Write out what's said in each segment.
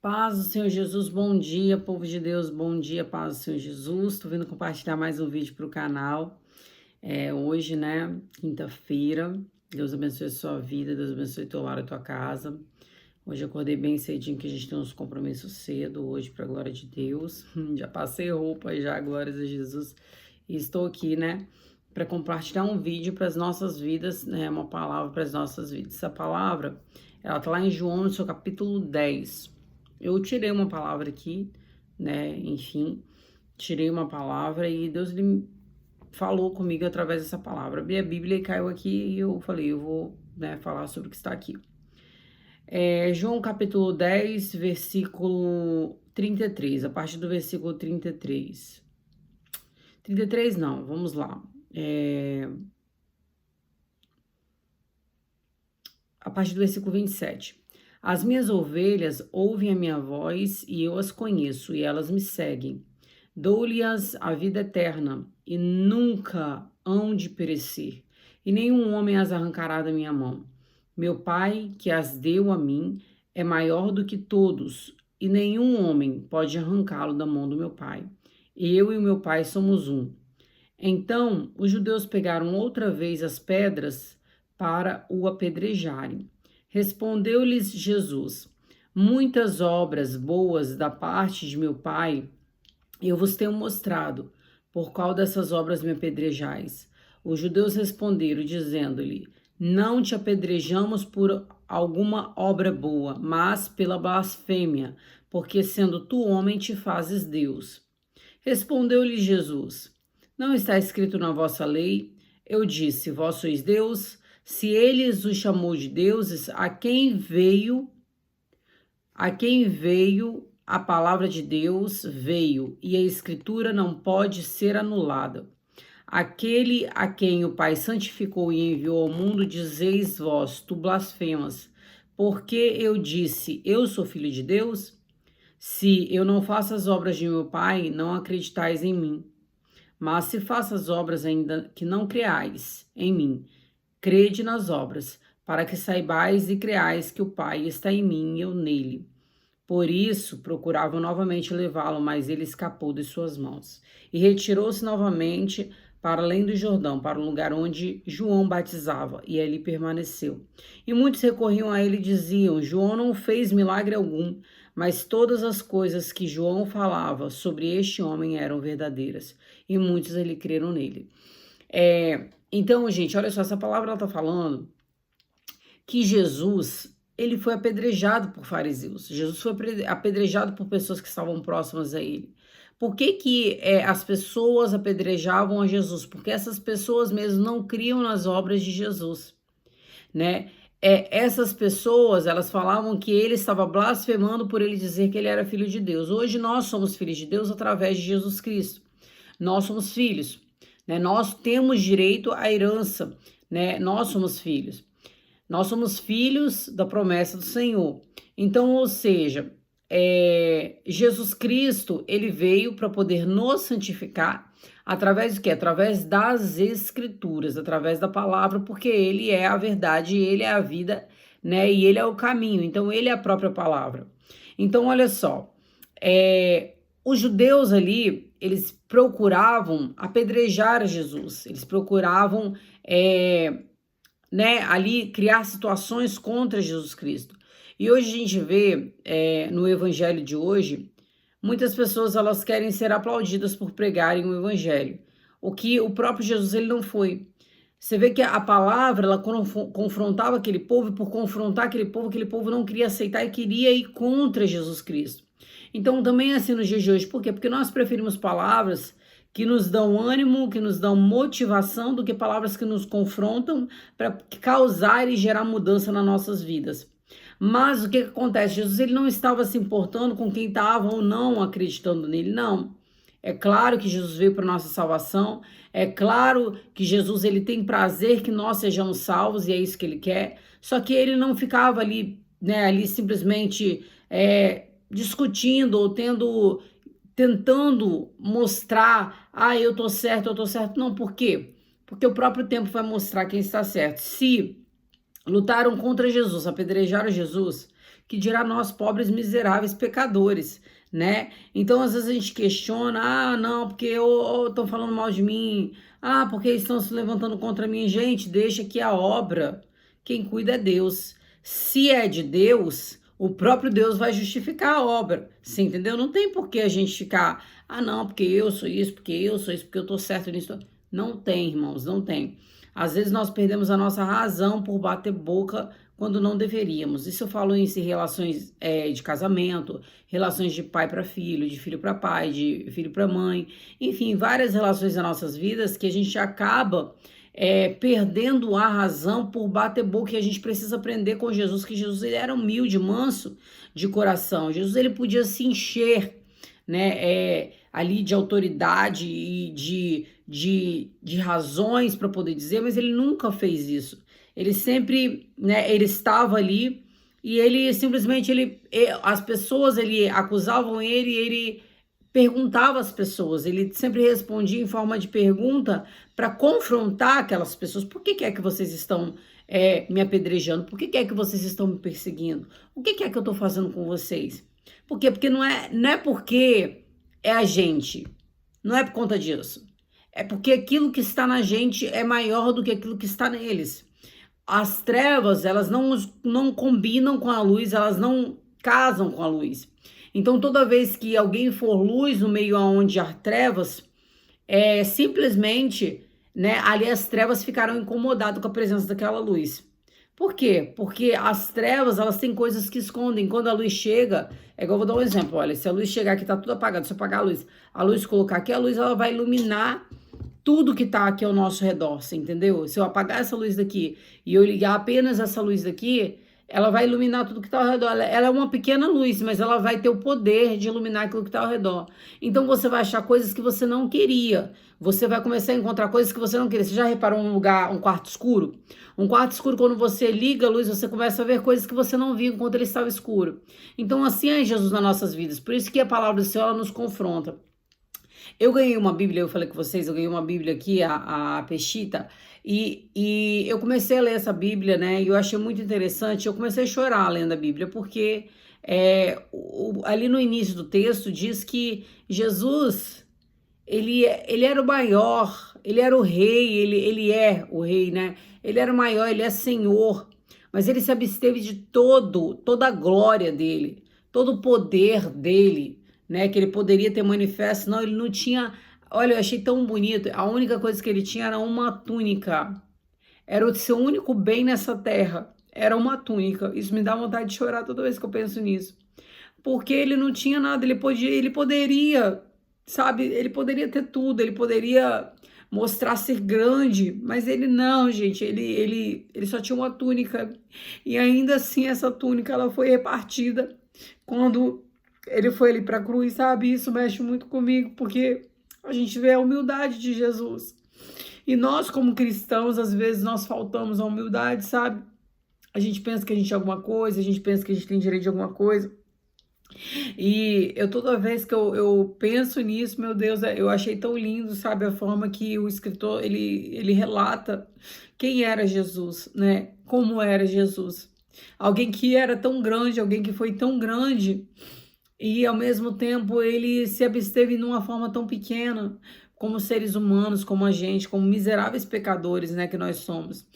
Paz do Senhor Jesus, bom dia, povo de Deus, bom dia, paz do Senhor Jesus. Tô vindo compartilhar mais um vídeo para o canal. Hoje, né, quinta-feira. Deus abençoe a sua vida, Deus abençoe teu lar e tua casa. Hoje eu acordei bem cedinho, que a gente tem uns compromissos cedo hoje, para a glória de Deus. Já passei roupa, já, glórias a Jesus. E estou aqui, né, para compartilhar um vídeo para as nossas vidas, né, uma palavra para as nossas vidas. Essa palavra, ela tá lá em João, no seu capítulo 10. Eu tirei uma palavra aqui, né, enfim, tirei uma palavra e Deus ele falou comigo através dessa palavra. Abri a Bíblia e caiu aqui e eu falei, eu vou, né, falar sobre o que está aqui. João capítulo 10, versículo 33, a partir do versículo 33. 33 não, vamos lá. A partir do versículo 27. As minhas ovelhas ouvem a minha voz e eu as conheço e elas me seguem. Dou-lhes a vida eterna e nunca hão de perecer, e nenhum homem as arrancará da minha mão. Meu Pai, que as deu a mim, é maior do que todos, e nenhum homem pode arrancá-lo da mão do meu Pai. Eu e o meu Pai somos um. Então os judeus pegaram outra vez as pedras para o apedrejarem. Respondeu-lhes Jesus: muitas obras boas da parte de meu Pai eu vos tenho mostrado. Por qual dessas obras me apedrejais? Os judeus responderam, dizendo-lhe: não te apedrejamos por alguma obra boa, mas pela blasfêmia, porque sendo tu homem te fazes Deus. Respondeu-lhe Jesus: não está escrito na vossa lei? Eu disse: vós sois Deus. Se ele os chamou de deuses, a quem veio a palavra de Deus veio, e a escritura não pode ser anulada. Aquele a quem o Pai santificou e enviou ao mundo, dizeis vós, tu blasfemas, porque eu disse, eu sou filho de Deus? Se eu não faço as obras de meu Pai, não acreditais em mim. Mas se faço as obras ainda que não creais em mim, crede nas obras, para que saibais e creais que o Pai está em mim e eu nele. Por isso procuravam novamente levá-lo, mas ele escapou de suas mãos. E retirou-se novamente para além do Jordão, para o lugar onde João batizava, e ali permaneceu. E muitos recorriam a ele e diziam: João não fez milagre algum, mas todas as coisas que João falava sobre este homem eram verdadeiras. E muitos ele creram nele. Então, gente, olha só, essa palavra ela está falando que Jesus, ele foi apedrejado por fariseus. Jesus foi apedrejado por pessoas que estavam próximas a ele. Por que as pessoas apedrejavam a Jesus? Porque essas pessoas mesmo não criam nas obras de Jesus, né? Essas pessoas, elas falavam que ele estava blasfemando por ele dizer que ele era filho de Deus. Hoje nós somos filhos de Deus através de Jesus Cristo. Nós somos filhos, né? Nós temos direito à herança, né? Nós somos filhos. Nós somos filhos da promessa do Senhor. Então, ou seja, Jesus Cristo, ele veio para poder nos santificar através do quê? Através das Escrituras, através da palavra, porque ele é a verdade, ele é a vida, né? E ele é o caminho, então ele é a própria palavra. Então, olha só, os judeus ali, eles procuravam apedrejar Jesus, eles procuravam ali criar situações contra Jesus Cristo. E hoje a gente vê no evangelho de hoje, muitas pessoas elas querem ser aplaudidas por pregarem o evangelho, o que o próprio Jesus ele não foi. Você vê que a palavra ela confrontava aquele povo, e por confrontar aquele povo não queria aceitar e queria ir contra Jesus Cristo. Então também é assim nos dias de hoje. Por quê? Porque nós preferimos palavras que nos dão ânimo, que nos dão motivação, do que palavras que nos confrontam para causar e gerar mudança nas nossas vidas. Mas o que acontece? Jesus ele não estava se importando com quem estava ou não acreditando nele, não. É claro que Jesus veio para nossa salvação, é claro que Jesus ele tem prazer que nós sejamos salvos e é isso que ele quer, só que ele não ficava ali, né, ali simplesmente discutindo ou tentando mostrar, eu tô certo. Não, por quê? Porque o próprio tempo vai mostrar quem está certo. Se lutaram contra Jesus, apedrejaram Jesus, que dirá nós, pobres, miseráveis pecadores, né? Então, às vezes a gente questiona, não, porque estão falando mal de mim, porque estão se levantando contra mim. Gente, deixa que a obra, quem cuida é Deus. Se é de Deus, o próprio Deus vai justificar a obra, você entendeu? Não tem por que a gente ficar, não, porque eu sou isso, porque eu sou isso, porque eu tô certo nisso. Não tem, irmãos, não tem. Às vezes nós perdemos a nossa razão por bater boca quando não deveríamos. Isso eu falo em relações de casamento, relações de pai para filho, de filho para pai, de filho para mãe, enfim, várias relações das nossas vidas que a gente acaba perdendo a razão por bater boca, e a gente precisa aprender com Jesus, que Jesus ele era humilde, manso de coração. Jesus ele podia se encher, né, ali de autoridade e de razões para poder dizer, mas ele nunca fez isso. Ele sempre, né, ele estava ali e ele simplesmente, as pessoas ele acusavam ele e ele perguntava às pessoas, ele sempre respondia em forma de pergunta para confrontar aquelas pessoas. Por que é que vocês estão me apedrejando? Por que é que vocês estão me perseguindo? O que é que eu estou fazendo com vocês? Por quê? Porque não é porque é a gente, não é por conta disso. É porque aquilo que está na gente é maior do que aquilo que está neles. As trevas, elas não combinam com a luz, elas não casam com a luz. Então, toda vez que alguém for luz no meio onde há trevas, simplesmente, né, ali as trevas ficaram incomodadas com a presença daquela luz. Por quê? Porque as trevas, elas têm coisas que escondem. Quando a luz chega, igual, vou dar um exemplo, olha, se a luz chegar aqui, tá tudo apagado, se eu apagar a luz colocar aqui, a luz ela vai iluminar tudo que tá aqui ao nosso redor, você entendeu? Se eu apagar essa luz daqui e eu ligar apenas essa luz daqui, ela vai iluminar tudo que tá ao redor. Ela é uma pequena luz, mas ela vai ter o poder de iluminar aquilo que tá ao redor. Então você vai achar coisas que você não queria. Você vai começar a encontrar coisas que você não queria. Você já reparou um quarto escuro? Um quarto escuro, quando você liga a luz, você começa a ver coisas que você não via enquanto ele estava escuro. Então assim é Jesus nas nossas vidas. Por isso que a palavra do Senhor ela nos confronta. Eu ganhei uma Bíblia, eu falei com vocês, eu ganhei uma Bíblia aqui, a Peshitta, e eu comecei a ler essa Bíblia, né, e eu achei muito interessante, eu comecei a chorar lendo a Bíblia, porque ali no início do texto diz que Jesus, ele era o maior, ele era o rei, ele é o rei, né, ele era o maior, ele é Senhor, mas ele se absteve de toda a glória dele, todo o poder dele, né, que ele poderia ter manifesto. Não, ele não tinha. Olha, eu achei tão bonito. A única coisa que ele tinha era uma túnica. Era o seu único bem nessa terra. Era uma túnica. Isso me dá vontade de chorar toda vez que eu penso nisso. Porque ele não tinha nada. Ele poderia, sabe? Ele poderia ter tudo. Ele poderia mostrar ser grande. Mas ele não, gente. Ele só tinha uma túnica. E ainda assim, essa túnica ela foi repartida quando ele foi ali para a cruz, sabe? Isso mexe muito comigo, porque a gente vê a humildade de Jesus. E nós, como cristãos, às vezes nós faltamos a humildade, sabe? A gente pensa que a gente é alguma coisa, a gente pensa que a gente tem direito de alguma coisa. E toda vez que eu penso nisso, meu Deus, eu achei tão lindo, sabe? A forma que o escritor, ele relata quem era Jesus, né? Como era Jesus. Alguém que era tão grande, alguém que foi tão grande, e ao mesmo tempo ele se absteve numa forma tão pequena, como seres humanos, como a gente, como miseráveis pecadores, né, que nós somos.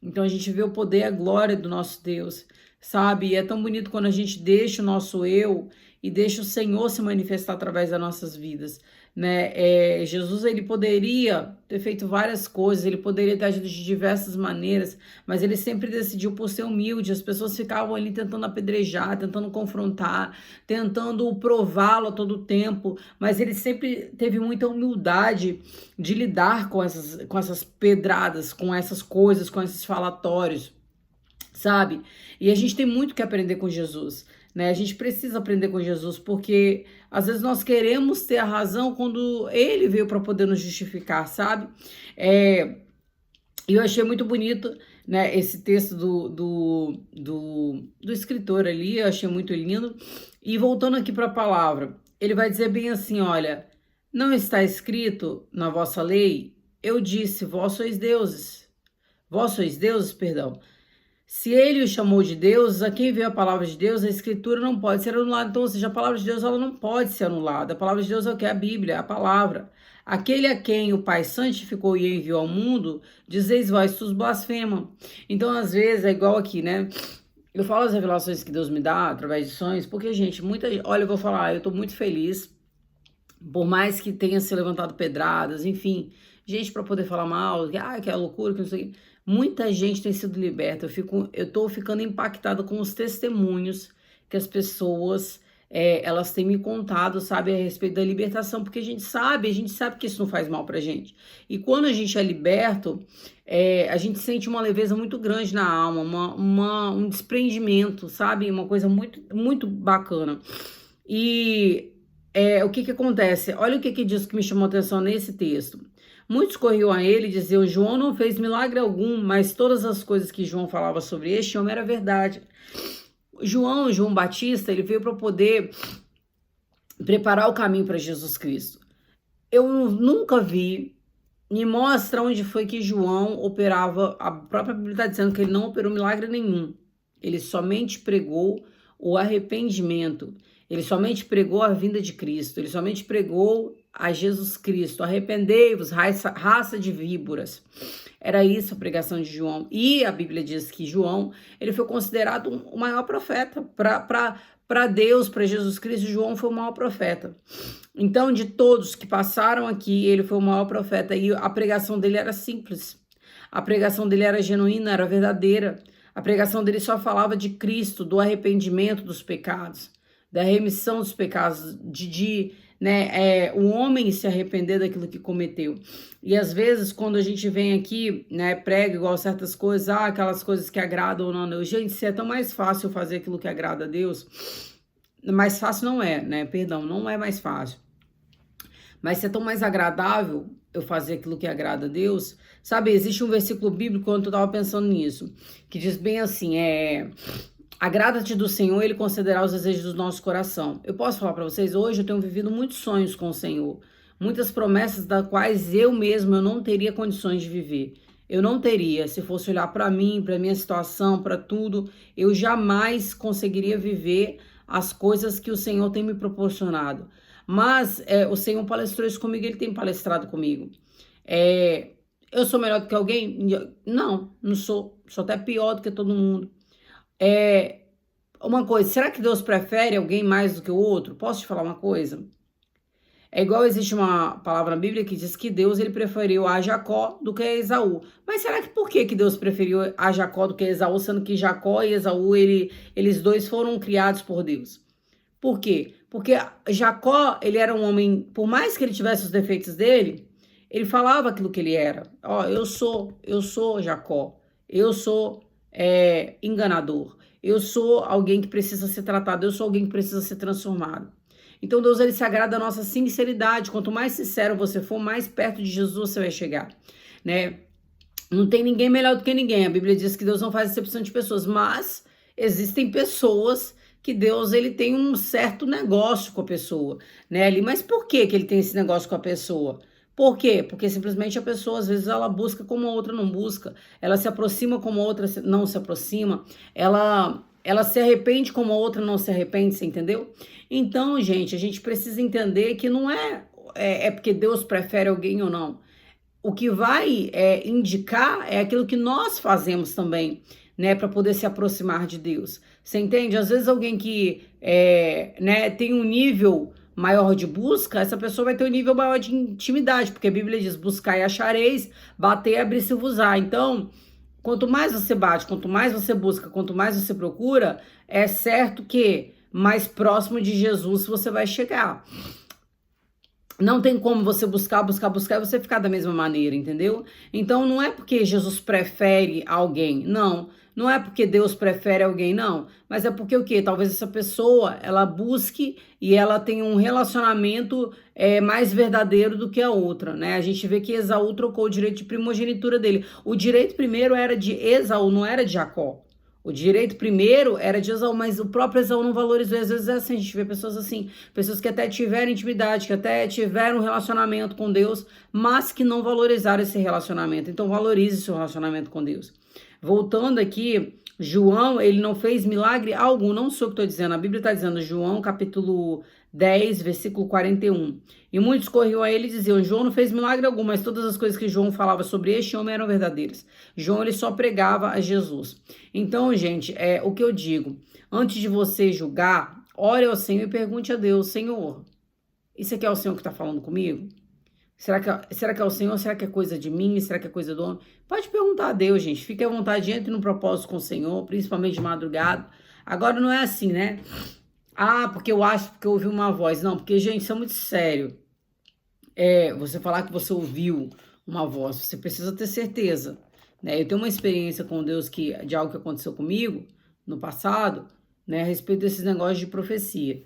Então a gente vê o poder e a glória do nosso Deus, sabe? E é tão bonito quando a gente deixa o nosso eu e deixa o Senhor se manifestar através das nossas vidas, né? Jesus, ele poderia ter feito várias coisas, ele poderia ter agido de diversas maneiras, mas ele sempre decidiu por ser humilde. As pessoas ficavam ali tentando apedrejar, tentando confrontar, tentando prová-lo a todo tempo, mas ele sempre teve muita humildade de lidar com essas pedradas, com essas coisas, com esses falatórios, sabe? E a gente tem muito que aprender com Jesus, né? A gente precisa aprender com Jesus, porque às vezes nós queremos ter a razão quando ele veio para poder nos justificar, sabe? Eu achei muito bonito, né, esse texto do escritor ali, eu achei muito lindo. E voltando aqui para a palavra, ele vai dizer bem assim, olha, não está escrito na vossa lei, eu disse, vós sois deuses, perdão. Se ele o chamou de Deus, a quem veio a palavra de Deus, a escritura não pode ser anulada. Então, ou seja, a palavra de Deus ela não pode ser anulada. A palavra de Deus é o que? A Bíblia, a palavra. Aquele a quem o Pai santificou e enviou ao mundo, dizeis vós, tu blasfema. Então, às vezes, é igual aqui, né? Eu falo as revelações que Deus me dá através de sonhos, porque, gente, olha, eu vou falar, eu tô muito feliz, por mais que tenha se levantado pedradas, enfim, gente para poder falar mal, que é loucura, que não sei o quê. Muita gente tem sido liberta. Eu tô ficando impactada com os testemunhos que as pessoas elas têm me contado, sabe, a respeito da libertação, porque a gente sabe que isso não faz mal pra gente. E quando a gente é liberto, a gente sente uma leveza muito grande na alma, um desprendimento, sabe? Uma coisa muito, muito bacana. E o que que acontece? Olha o que que diz que me chamou a atenção nesse texto. Muitos corriam a ele e diziam: João não fez milagre algum, mas todas as coisas que João falava sobre este homem era verdade. João Batista, ele veio para poder preparar o caminho para Jesus Cristo. Eu nunca vi, me mostra onde foi que João operava. A própria Bíblia está dizendo que ele não operou milagre nenhum. Ele somente pregou o arrependimento. Ele somente pregou a vinda de Cristo. Ele somente pregou a Jesus Cristo. Arrependei-vos, raça de víboras. Era isso a pregação de João. E a Bíblia diz que João, ele foi considerado o maior profeta. Para Deus, para Jesus Cristo, João foi o maior profeta. Então, de todos que passaram aqui, ele foi o maior profeta. E a pregação dele era simples. A pregação dele era genuína, era verdadeira. A pregação dele só falava de Cristo, do arrependimento dos pecados, da remissão dos pecados, o homem se arrepender daquilo que cometeu. E às vezes, quando a gente vem aqui, né, prega igual certas coisas, aquelas coisas que agradam ou não. Gente, se é tão mais fácil fazer aquilo que agrada a Deus, mais fácil não é, né? Perdão, não é mais fácil. Mas se é tão mais agradável eu fazer aquilo que agrada a Deus, sabe? Existe um versículo bíblico, quando eu estava pensando nisso, que diz bem assim, agrada-te do Senhor, Ele concederá os desejos do nosso coração. Eu posso falar para vocês, hoje eu tenho vivido muitos sonhos com o Senhor, muitas promessas das quais eu não teria condições de viver. Eu não teria, se fosse olhar para mim, para minha situação, para tudo, eu jamais conseguiria viver as coisas que o Senhor tem me proporcionado. Mas o Senhor palestrou isso comigo, Ele tem palestrado comigo. Eu sou melhor do que alguém? Não, não sou. Sou até pior do que todo mundo. Uma coisa, será que Deus prefere alguém mais do que o outro? Posso te falar uma coisa? É igual existe uma palavra na Bíblia que diz que Deus ele preferiu a Jacó do que a Esaú. Mas será que por que Deus preferiu a Jacó do que a Esaú, sendo que Jacó e Esaú, eles dois foram criados por Deus? Por quê? Porque Jacó, ele era um homem, por mais que ele tivesse os defeitos dele, ele falava aquilo que ele era. Eu sou Jacó, eu sou enganador, eu sou alguém que precisa ser tratado, eu sou alguém que precisa ser transformado. Então Deus ele se agrada da nossa sinceridade. Quanto mais sincero você for, mais perto de Jesus você vai chegar, né? Não tem ninguém melhor do que ninguém. A Bíblia diz que Deus não faz exceção de pessoas, mas existem pessoas que Deus ele tem um certo negócio com a pessoa, né? Mas por que ele tem esse negócio com a pessoa? Por quê? Porque simplesmente a pessoa, às vezes, ela busca como a outra não busca. Ela se aproxima como a outra não se aproxima. Ela se arrepende como a outra não se arrepende, você entendeu? Então, gente, a gente precisa entender que não é porque Deus prefere alguém ou não. O que vai indicar é aquilo que nós fazemos também, né, para poder se aproximar de Deus. Você entende? Às vezes alguém que tem um nível maior de busca, essa pessoa vai ter um nível maior de intimidade, porque a Bíblia diz, buscar e achareis, bater e abrir-se-vos-á. Então, quanto mais você bate, quanto mais você busca, quanto mais você procura, é certo que mais próximo de Jesus você vai chegar. Não tem como você buscar e você ficar da mesma maneira, entendeu? Então, não é porque Jesus prefere alguém, não é porque Deus prefere alguém, não. Mas é porque o quê? Talvez essa pessoa, ela busque e ela tenha um relacionamento mais verdadeiro do que a outra, né? A gente vê que Esaú trocou o direito de primogenitura dele. O direito primeiro era de Esaú, não era de Jacó. O direito primeiro era de Esaú, mas o próprio Esaú não valorizou. Às vezes é assim, a gente vê pessoas assim, pessoas que até tiveram intimidade, que até tiveram um relacionamento com Deus, mas que não valorizaram esse relacionamento. Então valorize seu relacionamento com Deus. Voltando aqui João, ele não fez milagre algum, não sou o que estou dizendo, a Bíblia está dizendo, João capítulo 10, versículo 41. E muitos corriam a ele e diziam, João não fez milagre algum, mas todas as coisas que João falava sobre este homem eram verdadeiras. João, ele só pregava a Jesus. Então, gente, o que eu digo, antes de você julgar, ore ao Senhor e pergunte a Deus, Senhor, isso aqui é o Senhor que está falando comigo? Será que é o Senhor? Será que é coisa de mim? Será que é coisa do homem? Pode perguntar a Deus, gente. Fique à vontade, entre no propósito com o Senhor, principalmente de madrugada. Agora não é assim, né? Ah, porque eu acho, porque eu ouvi uma voz. Não, porque, gente, isso é muito sério. Você falar que você ouviu uma voz, você precisa ter certeza, né? Eu tenho uma experiência com Deus de algo que aconteceu comigo no passado, né, a respeito desses negócios de profecia.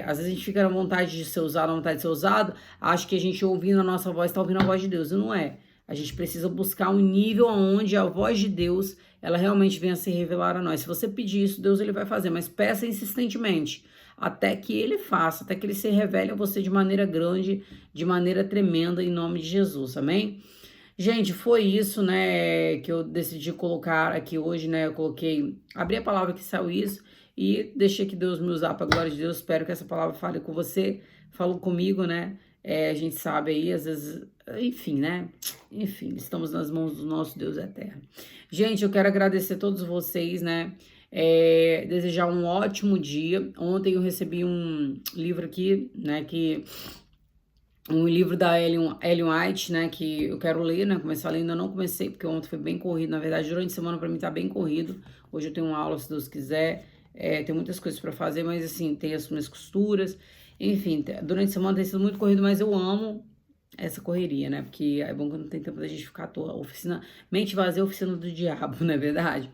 Às vezes a gente fica na vontade de ser usado, na vontade de ser usado, acha que a gente ouvindo a nossa voz está ouvindo a voz de Deus, e não é. A gente precisa buscar um nível onde a voz de Deus, ela realmente venha se revelar a nós. Se você pedir isso, Deus ele vai fazer, mas peça insistentemente, até que ele faça, até que ele se revele a você de maneira grande, de maneira tremenda, em nome de Jesus, amém? Gente, foi isso, né, que eu decidi colocar aqui hoje, né, eu abri a palavra que saiu isso, e deixei que Deus me usar para a glória de Deus. Espero que essa palavra fale com você, falou comigo, né? A gente sabe aí, às vezes, enfim, né? Enfim, estamos nas mãos do nosso Deus eterno. Gente, eu quero agradecer a todos vocês, né? Desejar um ótimo dia. Ontem eu recebi um livro aqui, né? Um livro da Ellen White, né? Que eu quero ler, né? Começar a ler, ainda não comecei, porque ontem foi bem corrido. Na verdade, durante a semana para mim tá bem corrido. Hoje eu tenho uma aula, se Deus quiser. Tem muitas coisas para fazer, mas assim, tem as minhas costuras. Enfim, durante a semana tem sido muito corrido, mas eu amo essa correria, né? Porque é bom que não tem tempo da gente ficar à toa. Mente vazia é oficina do diabo, não é verdade?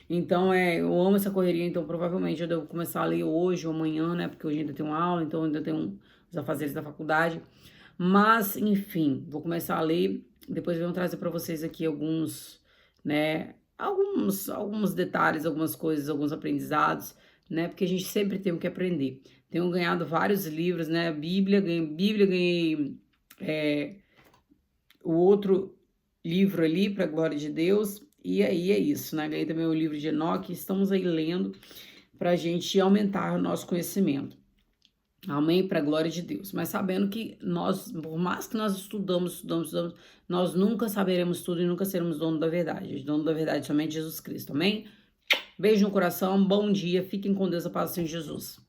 Então, eu amo essa correria, então provavelmente eu devo começar a ler hoje ou amanhã, né? Porque hoje ainda tem uma aula, então ainda tem os afazeres da faculdade. Mas, enfim, vou começar a ler, depois eu vou trazer para vocês aqui alguns, né? Alguns detalhes, algumas coisas, alguns aprendizados, né? Porque a gente sempre tem o que aprender. Tenho ganhado vários livros, né? Ganhei o outro livro ali, para a glória de Deus. E aí é isso, né? Ganhei também o livro de Enoque. Estamos aí lendo para a gente aumentar o nosso conhecimento. Amém? Para a glória de Deus. Mas sabendo que nós, por mais que nós estudamos, nós nunca saberemos tudo e nunca seremos dono da verdade. O dono da verdade é somente Jesus Cristo. Amém? Beijo no coração, bom dia, fiquem com Deus, a paz do Senhor Jesus.